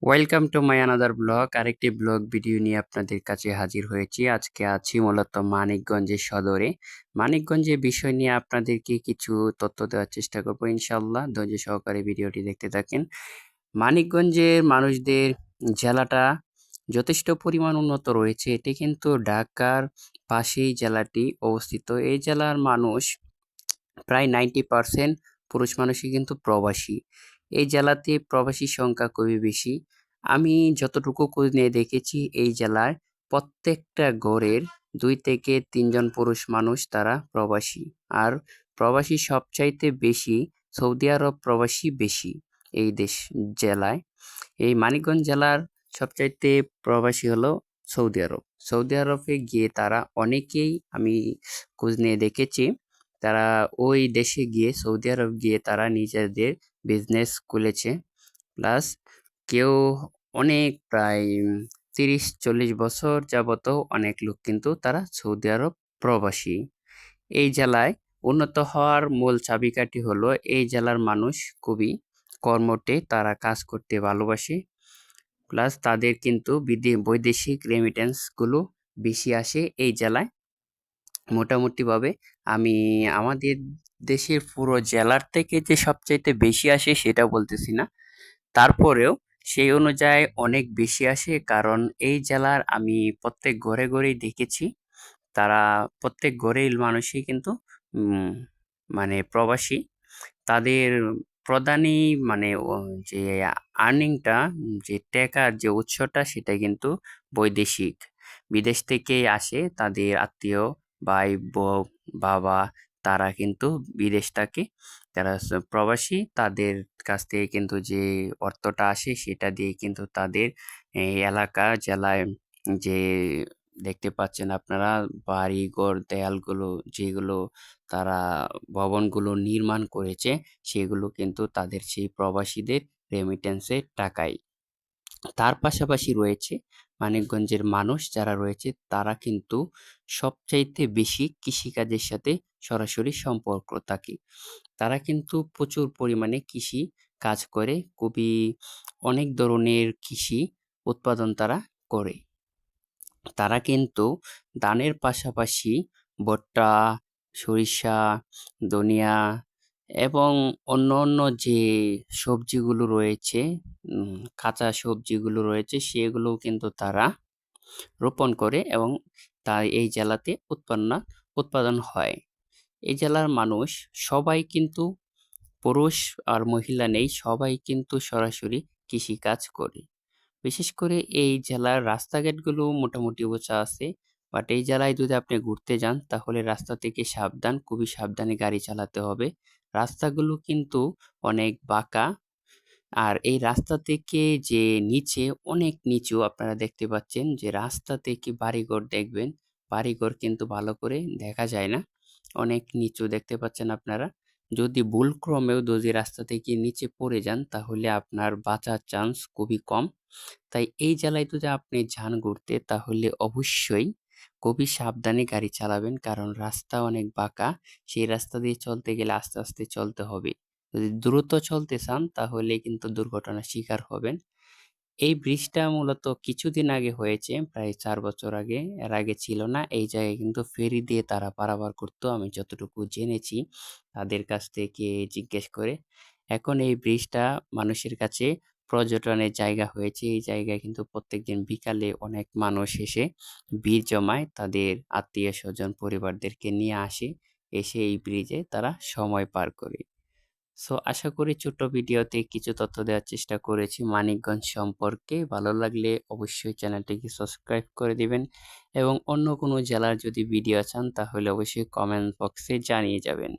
Welcome to my another blog. আরেকটি blog video নিয়ে আপনাদের কাছে হাজির হয়েছি। আজকে আছি মূলত মানিকগঞ্জের সদরে। মানিকগঞ্জের বিষয় নিয়ে আপনাদেরকে কিছু তথ্য দেওয়ার চেষ্টা করবো ইনশাল্লাহ। ধৈর্য সহকারে ভিডিওটি দেখতে থাকেন। মানিকগঞ্জের মানুষদের জেলাটা যথেষ্ট পরিমাণ উন্নত রয়েছে। এটি কিন্তু ঢাকার পাশেই জেলাটি অবস্থিত। এই জেলার মানুষ প্রায় 90% পুরুষ মানুষই কিন্তু প্রবাসী। এই জেলাতে প্রবাসীর সংখ্যা খুবই বেশি। আমি যতটুকু খোঁজ নিয়ে দেখেছি এই জেলার প্রত্যেকটা ঘরের 2 থেকে 3 জন পুরুষ মানুষ তারা প্রবাসী। আর প্রবাসী সবচাইতে বেশি সৌদি আরব প্রবাসী বেশি এই জেলায়। এই মানিকগঞ্জ জেলার সবচাইতে প্রবাসী হলো সৌদি আরব। সৌদি আরবে গিয়ে তারা অনেকেই আমি খোঁজ নিয়ে দেখেছি তারা ওই দেশে গিয়ে সৌদি আরব গিয়ে তারা নিজেদের বিজনেস খুলেছে। প্লাস কেউ অনেক প্রায় 30-40 বছর যাবতও অনেক লোক কিন্তু তারা সৌদি আরব প্রবাসী। এই জেলায় উন্নত হওয়ার মূল চাবিকাঠি হলো এই জেলার মানুষ খুবই কর্মঠে, তারা কাজ করতে ভালোবাসে। প্লাস তাদের কিন্তু বৈদেশিক রেমিটেন্স গুলো বেশি আসে এই জেলায়। মোটামুটিভাবে আমি আমাদের দেশের পুরো জেলার থেকে যে সবচাইতে বেশি আসে সেটা বলতেছি না, তারপরেও সেই অনুযায়ী অনেক বেশি আসে। কারণ এই জেলার আমি প্রত্যেক ঘরে ঘরেই দেখেছি তারা প্রত্যেক ঘরের মানুষই কিন্তু উম, মানে প্রবাসী। তাদের প্রধানই মানে যে আর্নিংটা, যে টাকার যে উৎসটা সেটা কিন্তু বৈদেশিক, বিদেশ থেকেই আসে। তাদের আত্মীয় ভাই বাবা তারা কিন্তু বিদেশ থাকে, যারা প্রবাসী তাদের কাছ থেকে কিন্তু যে অর্থটা আসে সেটা দিয়ে কিন্তু তাদের এই এলাকা জেলায় যে দেখতে পাচ্ছেন আপনারা বাড়িঘর দেয়ালগুলো যেগুলো তারা ভবনগুলো নির্মাণ করেছে সেগুলো কিন্তু তাদের সেই প্রবাসীদের রেমিটেন্সের টাকায়। তার পাশাপাশি রয়েছে মানিকগঞ্জের মানুষ যারা রয়েছে তারা কিন্তু সবচাইতে বেশি কৃষিকাজের সাথে সরাসরি সম্পর্ক থাকে। তারা কিন্তু প্রচুর পরিমাণে কৃষি কাজ করে, খুবই অনেক ধরনের কৃষি উৎপাদন তারা করে। তারা কিন্তু ধানের পাশাপাশি ভুট্টা, সরিষা, ধনিয়া এবং অন্য যে সবজিগুলো রয়েছে, কাঁচা সবজিগুলো রয়েছে সেগুলোও কিন্তু তারা রোপণ করে এবং তাই এই জেলাতে উৎপাদন হয়। এই জেলার মানুষ সবাই কিন্তু, পুরুষ আর মহিলা নেই, সবাই কিন্তু সরাসরি কৃষিকাজ করে। বিশেষ করে এই জেলার রাস্তাঘাটগুলো মোটামুটি উঁচা আছে। বাট এই জেলায় যদি আপনি ঘুরতে যান তাহলে রাস্তা থেকে সাবধান, খুবই সাবধানে গাড়ি চালাতে হবে। রাস্তাগুলো কিন্তু অনেক বাঁকা। আর এই রাস্তা থেকে যে নিচে অনেক নিচু, আপনারা দেখতে পাচ্ছেন যে রাস্তা থেকে বাড়িঘর দেখবেন, বাড়িঘর কিন্তু ভালো করে দেখা যায় না, অনেক নিচু দেখতে পাচ্ছেন আপনারা। যদি ভুলক্রমেও যদি রাস্তা থেকে নিচে পড়ে যান তাহলে আপনার বাঁচার চান্স খুবই কম। তাই এই জেলায় যদি আপনি যান ঘুরতে তাহলে অবশ্যই খুবই সাবধানে গাড়ি চালাবেন, কারণ রাস্তা অনেক বাঁকা। সেই রাস্তা দিয়ে চলতে গেলে আস্তে আস্তে চলতে হবে। যদি দ্রুত চলতে চান তাহলে কিন্তু দুর্ঘটনার শিকার হবেন। এই ব্রিজটা মূলত কিছুদিন আগে হয়েছে, প্রায় 4 বছর আগে। এর আগে ছিল না। এই জায়গায় কিন্তু ফেরি দিয়ে তারা পারাপার করতো, আমি যতটুকু জেনেছি তাদের কাছ থেকে জিজ্ঞেস করে। এখন এই ব্রিজটা মানুষের কাছে পর্যটনের জায়গা হয়েছে। এই জায়গায় কিন্তু প্রত্যেকদিন বিকালে অনেক মানুষ এসে ভিড় জমায়, তাদের আত্মীয় স্বজন পরিবারদেরকে নিয়ে আসে, এসে এই ব্রিজে তারা সময় পার করে। সো আশা করি ছোট্ট ভিডিওতে কিছু তথ্য দেওয়ার চেষ্টা করেছি মানিকগঞ্জ সম্পর্কে। ভালো লাগলে অবশ্যই চ্যানেলটিকে সাবস্ক্রাইব করে দিবেন এবং অন্য কোনো জেলার যদি ভিডিও চান তাহলে অবশ্যই কমেন্ট বক্সে জানিয়ে যাবেন।